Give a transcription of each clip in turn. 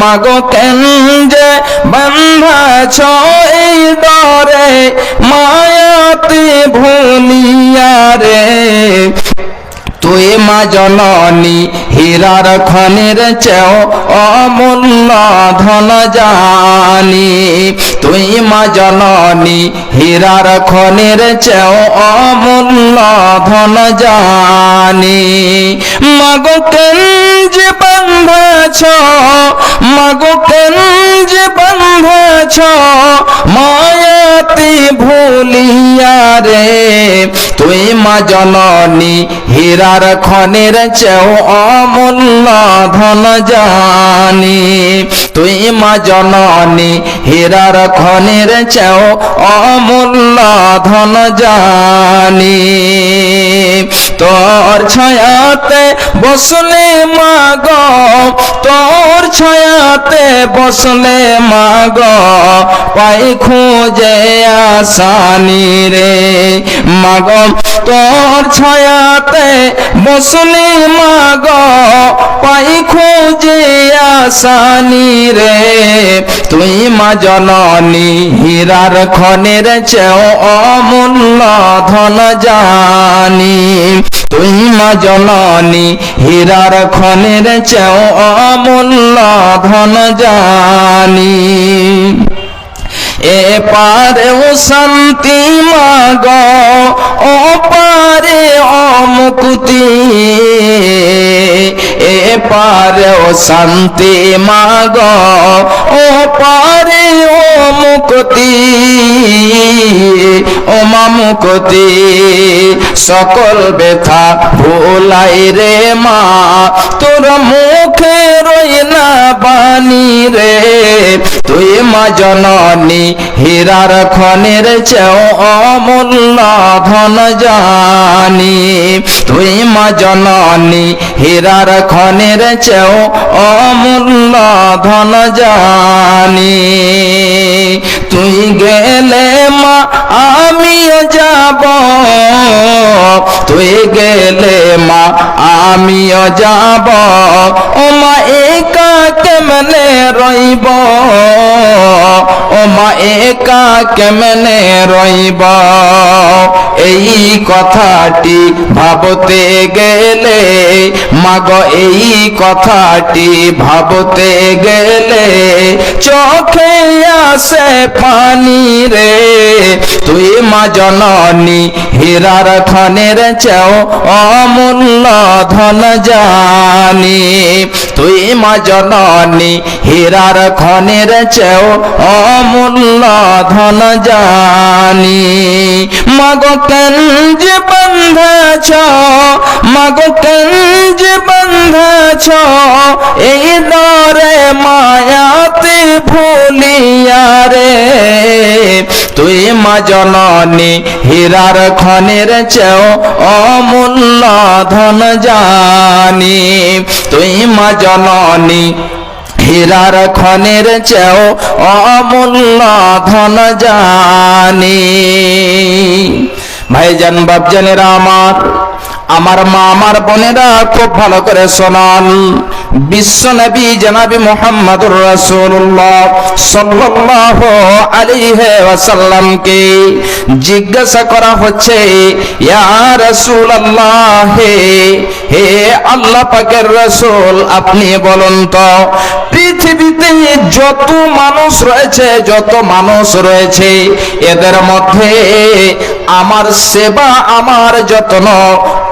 মাগো কেন যে বাঁধাছ এই ডরে মায়াতে ভুলিয়া রে তুই মা জননী হীরার খনির চেয়েও অমূল্য ধন জানি তুই মা জননী হীরার খনির চেয়েও অমূল্য ধন জানি মাগো কেন যে বাঁধাছ মাগো কেন যে বাঁধাছ মায়াতে ভুলিয়া রে তুই মা জননী হীরার খনির চেয়েও অমূল্য ধন জানি তুই মা জননী হীরার খনির চেয়েও অমূল্য ধন জানি তোর ছায়াতে বসলে মাগো তোর ছায়াতে বসলে মাগো পাই খুঁজে আসানি রে মাগো তোর ছায়াতে বসলে মাগো পাই খুঁজে আসানি রে তুই মা জননী হীরার খনির চেয়েও অমূল্য ধন জানি তুই মা জননী হীরার খনির চেয়েও অমূল্য ধন জানি এ পারেও শান্তি মাগো ও পারে অমুক্তি এ পারেও শান্তি মাগো ও পারে ও মুক্তি ও মা মুক্তি সকল ব্যথা ভোলাই রে মা তোর মুখে রই না বাণী রে তুই মা জননী হীরার খনির চেয়েও অমূল্য ধন জানি তুই মা জননী হীরার খনির চেয়েও অমূল্য ধন জানি তুই গেলে মা আমিও যাব তুই গেলে মা আমিও যাব ও মা একা কেমনে রইব ও মা একা কেমনে রইব এই কথাটি ভাবতে গেলে মাগো এই কথাটি ভাবতে গেলে চোখে আসে পানি রে তুই মা জননী হীরার খনির চেয়েও অমূল্য ধন জানি তুই মা জননী হীরার খনির চেয়েও অমূল্য ধন জানি মাগো কেন যে বাঁধাছ মাগো কেন যে বাঁধাছ এই ডরে মায়াতে ভুলিয়া রে তুই মা জননী হীরার খনির চেয়েও অমূল্য ধন জানি তুই মা জননী হীরার খনির চেয়েও অমূল্য ধন জানি ভাইজান বাপজানেরা আমার মা আমার বোনেরা খুব ভালো করে শোনান বিশ্ব নবী জনাবি মুহাম্মদুর রাসূলুল্লাহ সাল্লাল্লাহু আলাইহি ওয়াসাল্লামকে জিজ্ঞাসা করা হচ্ছে ইয়া রাসূলুল্লাহ হে আল্লাহ পাকের রাসূল আপনি বলুন তো পৃথিবীতে যত মানুষ রয়েছে এদের মধ্যে আমার সেবা আমার যত্ন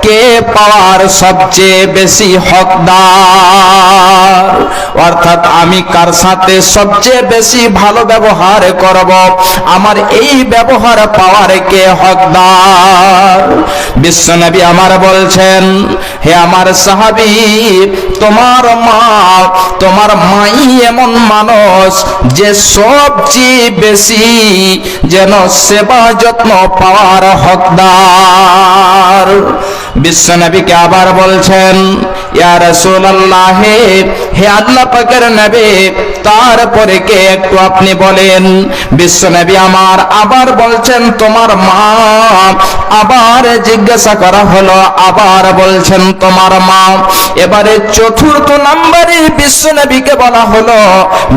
কে পাওয়ার সবচেয়ে বেশি হকদার অর্থাৎ আমি কার সাথে সবচেয়ে বেশি ভালো ব্যবহার করব আমার এই ব্যবহার পাওয়ার কে হকদার বিশ্বনবী আমার বলছেন হে আমার সাহাবী তোমার মাই এমন মানুষ যে সবচেয়ে বেশি যেন সেবা যত্ন পাওয়ার হকদার বিশ্বনবীকে আবার বলছেন ইয়া রাসূলুল্লাহ, হে আল্লাহ পাকের নবী, তারপরে কে একটু আপনি বলেন। বিশ্বনবী আমার আবার বলছেন তোমার মা। আবার জিজ্ঞাসা করা হলো, আবার বলছেন তোমার মা। এবারে চতুর্থ নম্বরে বিশ্বনবীকে বলা হলো,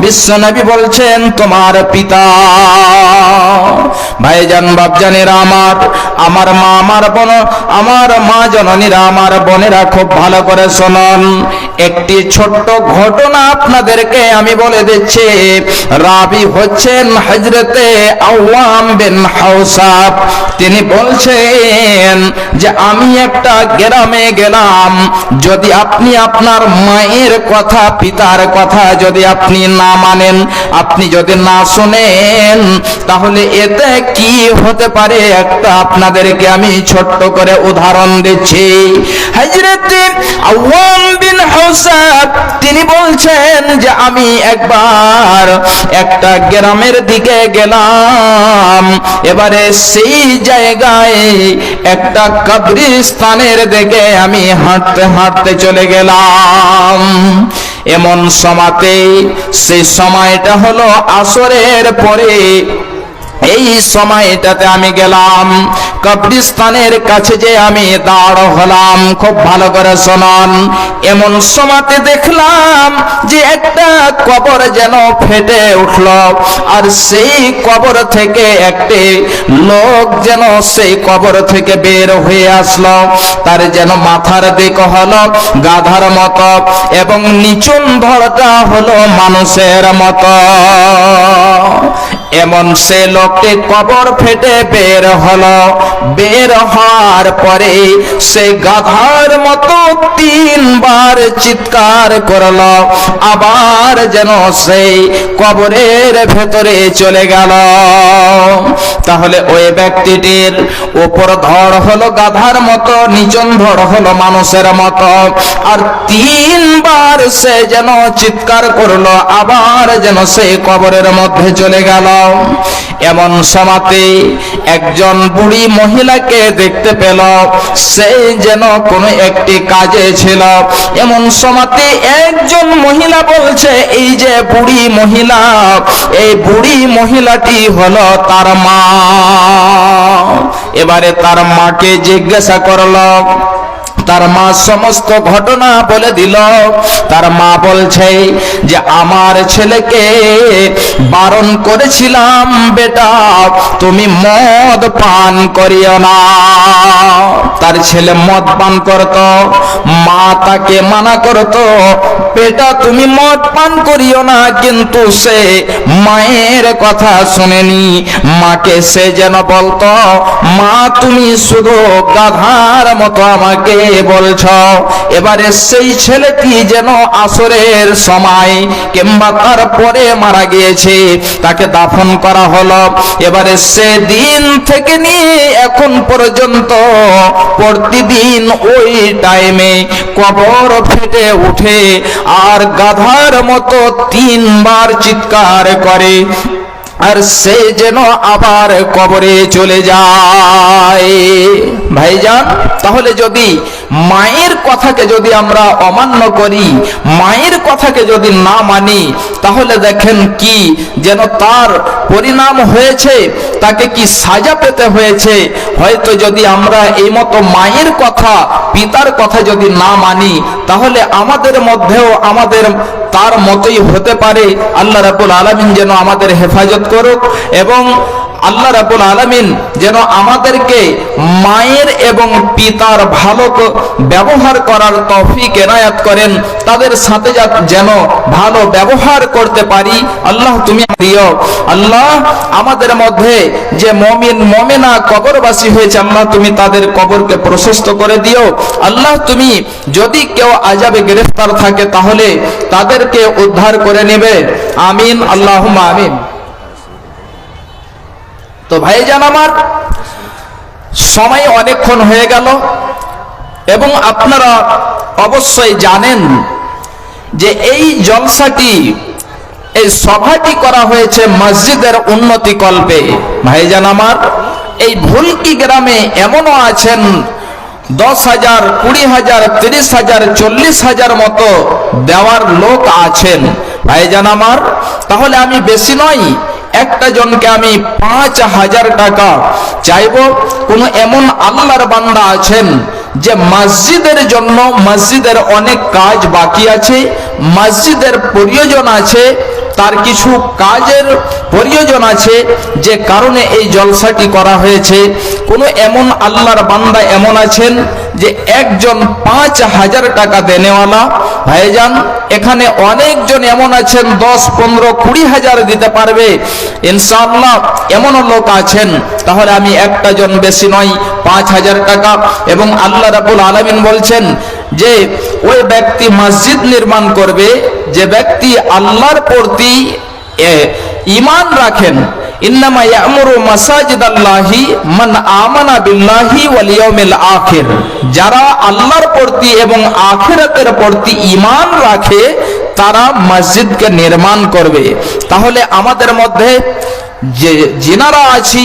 বিশ্বনবী বলছেন তোমার পিতা। ভাইজান বাপজানেরা আমার, আমার মা, আমার বোন, আমার মা জননীরা, আমার বোনেরা, খুব ভালো করে শুনুন। একটি ছোট্ট ঘটনা আপনাদেরকে আমি বলে দিচ্ছি। রাবি হচ্ছেন হযরতে আওয়াম বিন হাওসাব। তিনি বলছেন যে আমি একটা গ্রামে গেলাম, যদি আপনি আপনার মায়ের কথা, পিতার কথা যদি আপনি না মানেন, আপনি যদি না শুনেন, তাহলে এতে কি হতে পারে একটা আপনাদেরকে আমি ছোট্ট করে উদাহরণ দিচ্ছি। হযরতে আওয়াম বিন হাওসাব তিনি বলছেন যে আমি একবার একটা গ্রামের দিকে গেলাম, এবারে সেই জায়গায় একটা কবরস্থানের দিকে আমি হাঁটতে হাঁটতে চলে গেলাম। এমন সময়তে, সেই সময়টা হলো আসরের পরে, এই সময়টাতে আমি গেলাম কবরস্থানের কাছে, যে আমি দাঁড় হলাম। খুব ভালো করে শুনুন। এমন সময়তে দেখলাম যে একটা কবর যেন ফেটে উঠল, আর সেই কবর থেকে একটি লোক যেন সেই কবর থেকে বের হয়ে আসলো। তার যেন মাথার দিক হলো গাধার মতো এবং নিচুন ধরটা হলো মানুষের মতো। এমন সে লোকটি কবর ফেটে বের হলো। বের হওয়ার পরে সে গাধার মতো 3 বার চিৎকার করলো, আবার যেন সেই কবরের ভেতরে চলে গেল। তাহলে ওই ব্যক্তিটির উপর ধড় হলো গাধার মতো, নিচন ধড় হলো মানুষের মতো, আর 3 বার সে যেন চিৎকার করলো, আবার যেন সেই কবরের মধ্যে চলে গেল। এমন সময়তে একজন বুড়ি মহিলাকে দেখতে পেল, সে যেন কোনো একটি কাজে ছিল। এমন সময়তে একজন মহিলা বলছে, এই যে বুড়ি মহিলা, এই বুড়ি মহিলাটি হলো তার মা। এবারে তার মাকে জিজ্ঞাসা করলো, তার মা সমস্ত ঘটনা বলে দিল। তার মা বলছে যে আমার ছেলেকে বারণ করেছিলাম, বেটা তুমি মদ পান করিও না। তার ছেলে মদ পান করত, মা তাকে মানা করত, বেটা তুমি মদ পান করিও না, কিন্তু সে মায়ের কথা শুনেনি। মাকে সে যেন বলতো, মা তুমি শুধু গাধার মতো আমাকে বলছ। এবারে সেই ছেলেটি যেন আসরের সময় কিংবা তারপরে মারা গিয়েছে, তাকে দাফন করা হলো। এবারে সেদিন থেকে নিয়ে এখন পর্যন্ত প্রতিদিন ওই টাইমে কবর ফেটে উঠে আর গাধার মতো 3 বার চিৎকার করে, আর সে যেন আবার কবরে চলে যায়। ভাইজান, তাহলে যদি মায়ের কথাকে যদি আমরা অমান্য করি, মায়ের কথাকে যদি না মানি, তাহলে দেখেন কি যেন তার পরিণাম হয়েছে, তাকে কি সাজা পেতে হয়েছে। হয়তো যদি আমরা এই মতো মায়ের কথা, পিতার কথা যদি না মানি, তাহলে আমাদের মধ্যেও আমাদের তার মতোই হতে পারে। আল্লাহ রাব্বুল আলামিন যেন আমাদের হেফাজত করুক এবং আল্লাহ রাব্বুল আলামিন যেন আমাদেরকে মায়ের এবং পিতার ভালো ব্যবহার করার তৌফিক এনায়াত করেন, তাদের সাথে যেন ভালো ব্যবহার করতে পারি। আল্লাহ তুমি দিও। আল্লাহ আমাদের মধ্যে যে মুমিন মুমিনা কবরবাসী হয়েছে, আল্লাহ তুমি তাদের কবরকে প্রশস্ত করে দিও। আল্লাহ তুমি যদি কেউ আযাবে গ্রেফতার থাকে, তাহলে তাদেরকে উদ্ধার করে নেবে। আমিন, আল্লাহুম্মা আমিন। তো ভাইজান আমার, সময় অনেকক্ষণ হয়ে গেল এবং আপনারা অবশ্যই জানেন যে এই জলসাটি, এই সভাটি করা হয়েছে মসজিদের উন্নতি কল্পে। ভাইজান আমার, এই ভুলকি গ্রামে এমনও আছেন 10,000, 20,000, 30,000, 40,000 মতো দেওয়ার লোক আছেন ভাইজান আমার, তাহলে আমি বেশি নয়, একটা জনকে আমি 5,000 টাকা চাইব। কোন এমন আল্লাহর বান্দা আছেন যে মসজিদের জন্য, মসজিদের অনেক কাজ বাকি আছে, মসজিদের প্রয়োজন আছে, তার কিছু কাজের প্রয়োজন আছে, যে কারণে এই জলসাটি করা হয়েছে। কোন এমন আল্লাহর বান্দা এমন আছেন যে একজন 5,000 টাকা দেনেওয়ালা? ভাইজান এখানে অনেকজন এমন আছেন 10, 15, 20,000 দিতে পারবে ইনশাআল্লাহ, এমন লোক আছেন। তাহলে আমি একটা জন বেশি নয়, 5,000 টাকা। এবং আল্লাহ রাব্বুল আলামিন বলছেন যে ওই ব্যক্তি মসজিদ নির্মাণ করবে যে ব্যক্তি আল্লাহর প্রতি ঈমান রাখেন। ইন্নামা ইয়ামুরু মাসাজিদাল্লাহি মান আমানা বিল্লাহি ওয়াল ইয়াউমিল আখির, যারা আল্লাহর প্রতি এবং আখিরাতের প্রতি ঈমান রাখে তারা মসজিদকে নির্মাণ করবে। তাহলে আমাদের মধ্যে যে যিনারা আছি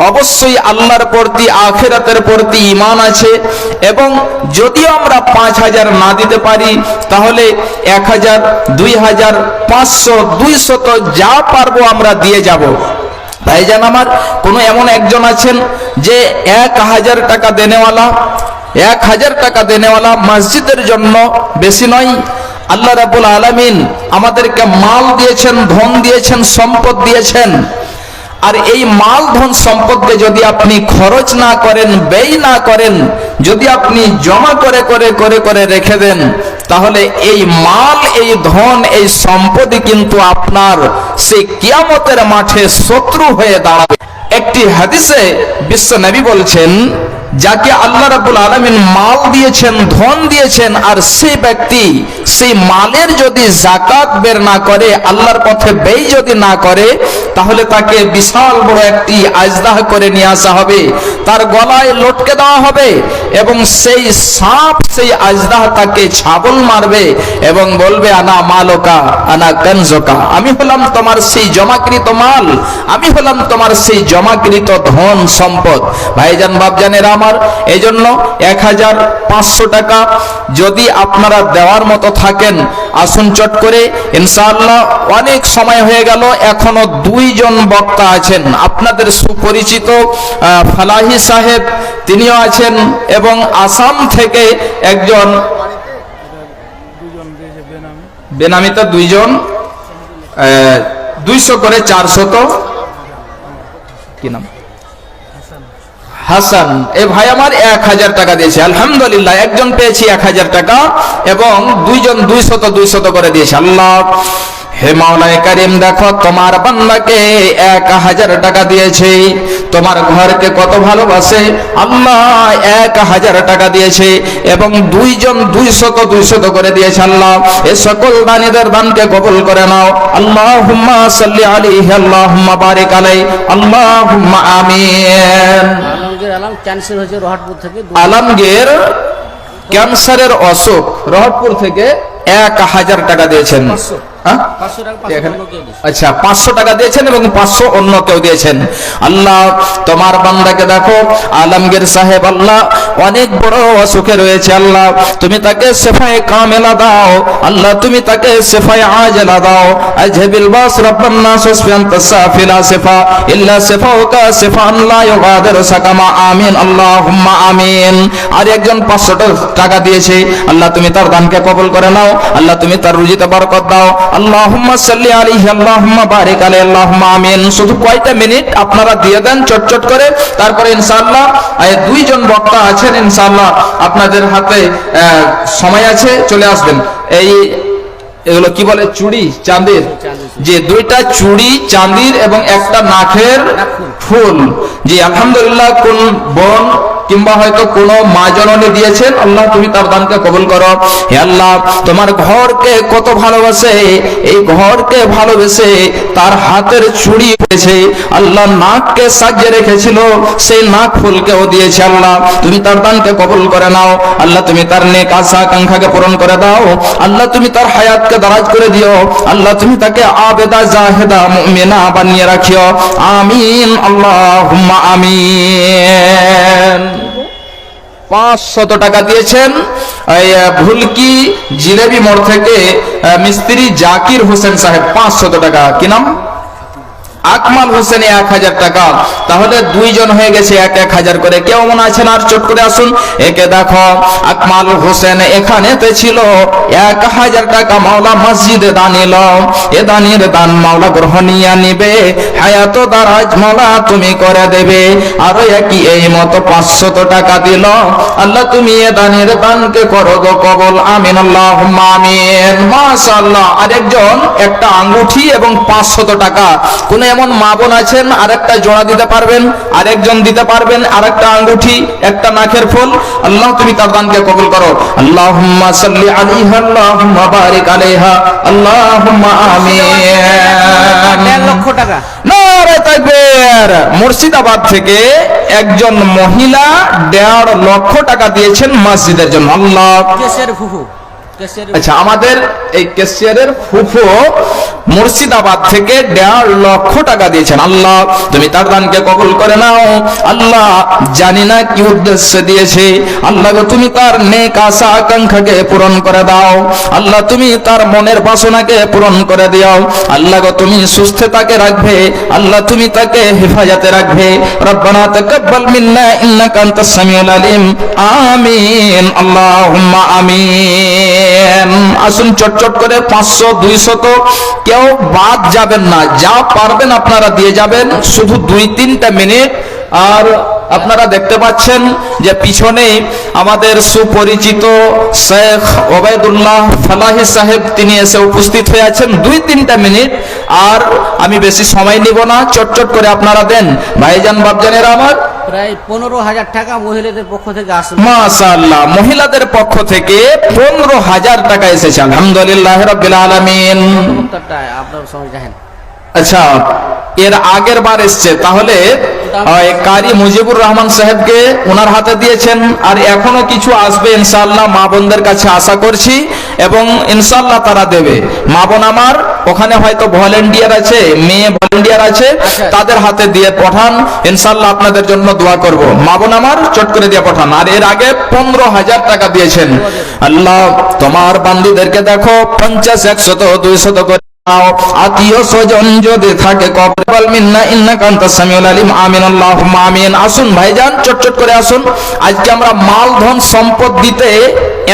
অবশ্যই আল্লাহর প্রতি আখিরাতের প্রতি ঈমান আছে, এবং যদিও আমরা 5,000 না দিতে পারি তাহলে 1,000, 2,000, 500, 200 যা পারবো আমরা দিয়ে যাব। ভাইজান আমার কোনো এমন একজন আছেন যে 1,000 টাকা দেনেওয়ালা, 1,000 টাকা দেনেওয়ালা মসজিদের জন্য, বেশি নয়। আল্লাহ রাব্বুল আলামিন আমাদেরকে মাল দিয়েছেন, ধন দিয়েছেন, সম্পদ দিয়েছেন, আর এই মাল ধন সম্পদকে যদি আপনি খরচ না করেন, ব্যয় না করেন, যদি আপনি জমা করে করে করে করে রেখে দেন, তাহলে এই মাল, এই ধন, এই সম্পদই কিন্তু আপনার সেই কিয়ামতের মাঠে শত্রু হয়ে দাঁড়াবে। একটি হাদিসে বিশ্ব নবী বলছেন, যাকে আল্লাহ রাব্বুল আলামিন মাল দিয়েছেন, ধন দিয়েছেন, আর সেই ব্যক্তি সেই মালের যদি যাকাত বের না করে, আল্লাহর পথে ব্যয় যদি না করে, তাহলে তাকে বিশাল বড় একটি আজদাহ করে নিয়ে আসা হবে, তার গলায় লটকে দেওয়া হবে, এবং সেই সাপ, সেই আজদাহ তাকে ছাগল মারবে এবং বলবে আনা মালকা আনা কনজকা, আমি হলাম তোমার সেই জমাকৃত মাল, আমি হলাম তোমার সেই জমাকৃত ধন সম্পদ। ভাইজান বাপজানেরা আমার, এই জন্য 1,500 টাকা যদি আপনারা দেওয়ার মতো থাকেন, আসুন চট করে ইনশাআল্লাহ। অনেক সময় হয়ে গেল, এখনো 2 জন বক্তা আছেন আপনাদের সুপরিচিত, ফালাহি সাহেব তিনিও আছেন, এবং আসাম থেকে একজন বেনামিতে 2 জন, 200 করে 400, কি নাম, হাসান। এ ভাই আমার 1,000 টাকা দিয়েছে, আলহামদুলিল্লাহ। একজন পেয়েছি 1,000 টাকা এবং 2 জন 200 করে দিয়েছে। আল্লাহ হে মাওলায়ে কারীম, দেখো তোমার বান্দাকে 1,000 টাকা দিয়েছে, তোমার ঘরকে কত ভালোবাসে আল্লাহ, 1,000 টাকা দিয়েছে এবং 2 জন 200 করে দিয়েছে। আল্লাহ এ সকল দানীদের দানকে কবুল করে নাও। আল্লাহুম্মা সাল্লি আলাইহি, আল্লাহুম্মা বারিক আলাইহি, আল্লাহুম্মা আমিন। আলমগীর ক্যান্সারের অসুখ, রহটপুর থেকে 1,000 টাকা দিয়েছেন। আচ্ছা, 500 টাকা দিয়েছেন এবং 500 অন্য কেউ দিয়েছেন। আল্লাহ তোমার বান্দাকে দেখো, আলমগীর সাহেব আল্লাহ অনেক বড় অসুখে রয়েছে, আল্লাহ তুমি তাকে শিফায়ে কামেলা দাও, আল্লাহ তুমি তাকে শিফায়ে আজলা দাও। আজহিবিল বাস রাব্বান নাস ওয়াসফিয়ান তাসাফিলা শিফা ইল্লা শিফাউকা শিফান লা ইউগাদিরু সাকামা, আমিন আল্লাহুম্মা আমিন। আর একজন 500 টাকা দিয়েছে, আল্লাহ তুমি তার দানকে কবুল করে নাও, আল্লাহ তুমি তার রুজিতে বরকত দাও। আল্লাহুম্মা সাল্লি আলাইহি, আল্লাহুম্মা বারিক আলাইহি, আল্লাহুম্মা আমিন। শুধু কয়টা মিনিট আপনারা দিয়ে দেন চটচট করে, তারপরে ইনশাআল্লাহ 2 জন বক্তা আছেন, ইনশাআল্লাহ আপনাদের হাতে সময় আছে, চলে আসবেন। এগুলো কি বলে, চুড়ি চাঁদির, যে 2টা চুড়ি চাঁদির এবং একটা নাকের ফুল। জি আলহামদুলিল্লাহ, কোন বোন কিংবা হয়তো কোনো মা জননী দিয়েছেন, আল্লাহ তুমি তার দানকে কবুল করো। হে আল্লাহ তোমার ঘরকে কত ভালোবাসে, এই ঘরকে ভালোবেসে তার হাতের চুড়ি পেয়েছে, আল্লাহ নাককে সাজিয়ে রেখেছিল, সেই নাক ফুলকেও দিয়েছে। আল্লাহ তুমি তার দানকে কবুল করে নাও, আল্লাহ তুমি তার নেক আশা আকাঙ্ক্ষাকে পূরণ করে দাও, আল্লাহ তুমি তার হায়াতকে দারাজ করে দিও, আল্লাহ তুমি তাকে আবেদা জাহেদা মুমিনা বানিয়ে রাখিও, আমিন আল্লাহুম্মা আমিন। 500 টাকা দিয়েছেন এই ভুলকি জিলেবি মোড় থেকে মিস্ত্রি জাকির হোসেন সাহেব 500 টাকা। কি নাম? আকমাল হোসেন 1000 টাকা। তাহলে দুইজন হয়ে গেছে 1000 করে। কেউ মনে আছেন আর চট করে আসুন। একে দেখো, আকমাল হোসেন এখানেতে ছিল 1000 টাকা মাওলা মসজিদে দানিল। এ দানের দান মাওলা গ্রহণীয় নিবে, হায়াত দারাজ মাওলা তুমি করে দেবে। আর একই এই মতো 500 টাকা দিল। আল্লাহ তুমি এ দানের দানকে করো গো কবুল, আমিন আল্লাহুম্মা আমিন। মাশাআল্লাহ। আরেকজন একটা আঙ্গুঠি এবং 500 টাকা। কোন এমন মা বোন আছেন আরেকটা জোড়া দিতে পারবেন? আরেকজন দিতে পারবেন আরেকটা আঙ্গুঠি, একটা নাকের ফুল? আল্লাহ তুমি তার দানকে কবুল করো। আল্লাহুম্মা সাল্লি আলাইহা, আল্লাহুম্মা বারিক আলাইহা, আল্লাহুম্মা আমিন। 1.5 লক্ষ টাকা। নারে তাকবীর। মুর্শিদাবাদ থেকে একজন মহিলা 1.5 লক্ষ টাকা দিয়েছেন মসজিদের জন্য। আল্লাহ। কেশের ফুফু, কেশের। আচ্ছা, আমাদের এই কেশিয়ারের ফুফু মুর্শিদাবাদ থেকে 1.5 লক্ষ টাকা দিয়েছেন। আল্লাহ তুমি তার দানকে কবুল করে নাও। আল্লাহ জানি না কি উদ্দেশ্যে দিয়েছে, আল্লাহ গো তুমি তার নেক আশা আকাঙ্ক্ষাকে পূরণ করে দাও। আল্লাহ তুমি তার মনের বাসনাকে পূরণ করে দিও। আল্লাহ গো তুমি সুস্থতাকে রাখবে, আল্লাহ তুমি তাকে হেফাজতে রাখবে। রব্বানা তাকাব্বাল মিন্না ইন্নাকা আনতাস সামিউল আলিম। আমিন আল্লাহুম্মা আমিন। আসুন চটচট করে 500 200 তো কেউ বাদ যাবেন না, যা পারবেন আপনারা দিয়ে যাবেন, শুধু 2-3টা মিনিট। আর আপনারা দেখতে পাচ্ছেন যে পিছনে আমাদের সুপরিচিত শেখ ওবায়দুল্লাহ ফালাহি সাহেব তিনি এসে উপস্থিত হয়ে আছেন। 2-3টা মিনিট, আর আমি বেশি সময় নিব না, চটচট করে আপনারা দেন। ভাইজান বাপজানেরা আমার, প্রায় 15,000 টাকা মহিলাদের পক্ষ থেকে আসবে। মাশাআল্লাহ, মহিলাদের পক্ষ থেকে 15,000 টাকা এসেছে। আলহামদুলিল্লাহ রাব্বিল আলামিন। আপনার সঙ্গে দেখেন। আচ্ছা, এর আগের বার এসছে, তাহলে কারি মুজিবুর রহমান সাহেবকে ওনার হাতে দিয়েছেন। আর এখনো কিছু আসবে ইনশাআল্লাহ, মা বোনদের কাছে আশা করছি, এবং ইনশাআল্লাহ তারা দেবে। মা বোন আমার ওখানে হয়তো ভলেন্টিয়ার আছে, মেয়ে ভলেন্টিয়ার আছে, তাদের হাতে দিয়ে পাঠান, ইনশাআল্লাহ আপনাদের জন্য দোয়া করব। মা বোন আমার চট করে দিয়ে পাঠান। আর এর আগে 15,000 টাকা দিয়েছেন। আল্লাহ তোমার বান্দীদেরকে দেখো 50, 100, 200 করে আত্মীয় স্বজন যদি থাকে কবুল মিন্না ইন্নাকা আনতাস সামিউল আলিম। আমিন আল্লাহুম্মা আমিন। আসুন ভাইজান চটচট করে আসুন। আজকে আমরা মাল ধন সম্পদ দিতে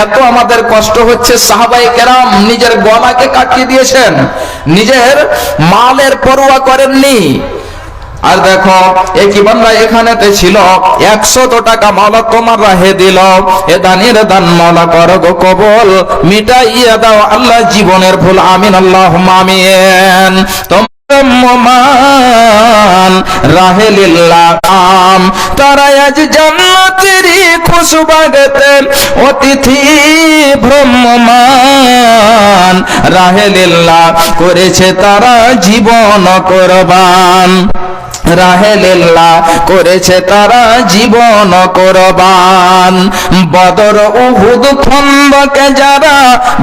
এত আমাদের কষ্ট হচ্ছে, সাহাবায়ে কেরাম নিজের গলাকে কাটিয়ে দিয়েছেন, নিজের মালের পরোয়া করেননি। আর দেখো একই বান্দা এখানেতে ছিল 100 টাকা মাওলা তোমার রাহে দিল। এ দানের দান মাওলা করো গো কবুল, মিটাইয়া দাও আল্লাহ জীবনের ভুল। আমিন আল্লাহুম্মা আমিন। মান রাহে লিল্লাহ কাম তারা আজ জান্নাতেরই খুশবাগতে অতিথি ভ্রমমান রাহে লিল্লাহ করেছে তারা জীবন কুরবান। রাহে লিল্লাহ করেছে তারা জীবন কুরবান। বদর উহুদ খন্দকে যারা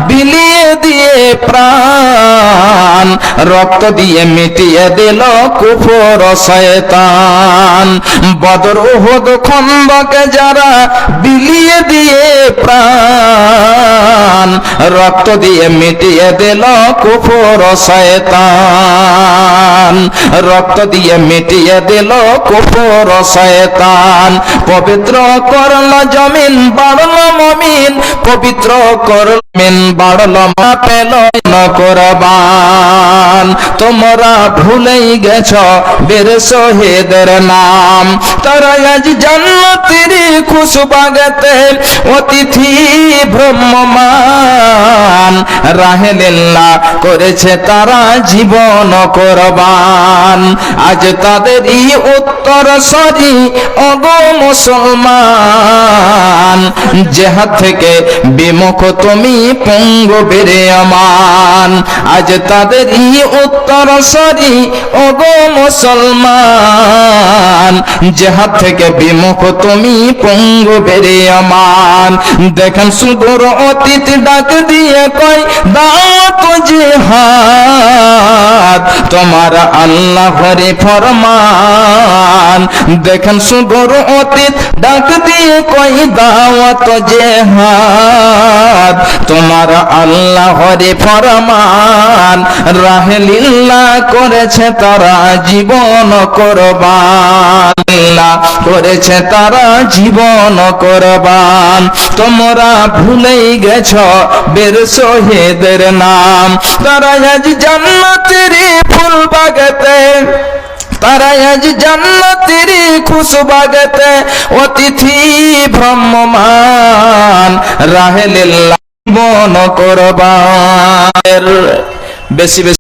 বিলিয়ে দিয়ে প্রাণ, রক্ত দিয়ে মিটিয়ে দিল কুফর শয়তান। বদর উহুদ খন্দকে যারা বিলিয়ে দিয়ে প্রাণ, রক্ত দিয়ে মিটিয়ে দিল কুফর শয়তান। রক্ত দিয়ে মিটিয়ে দিল কুফর শয়তান। পবিত্র করল জমিন বাড়ল মুমিন, পবিত্র করল জমিন বাড়ল মা পেল কুরবান। তোমরা ভুলেই গেছ বীর শহীদের নাম, তারা আজ জান্নাতের খুশবাগতে অতিথি ভ্রমমান। রাহে লিল্লাহ করেছে তারা জীবন কুরবান। আজ তাদেরই উত্তর সরি ওগো মুসলমান, জেহাদ থেকে বিমুখ তুমি পঙ্গু বেরে আমান। আজ তাদেরই উত্তর সরি ওগো মুসলমান, জেহাদ থেকে বিমুখ তুমি পঙ্গু বেরে আমান। দেখেন সুদূর অতীত ডাক দিয়ে কয় দাও তো জেহাদ, তোমার আল্লাহরে ফরমান। দেখেন সুদূর অতীত ডাক দিয়ে কই দাওয়াত জেহাদ, তোমার আল্লাহরে ফরমান। রাহে লিল্লাহ করেছে তারা জীবন কোরবান, আল্লাহ করেছে তারা জীবন কোরবান। তোমরা ভুলেই গেছ বীর শহীদের নাম, তারা আজ জান্নাতের ফুল বাগাতে, তারা আজ জান্নাতের খুশবাগাতে অতিথি ভ্রমমান। রাহে লিল্লাহ জীবন কোরবান। বেশি বেশি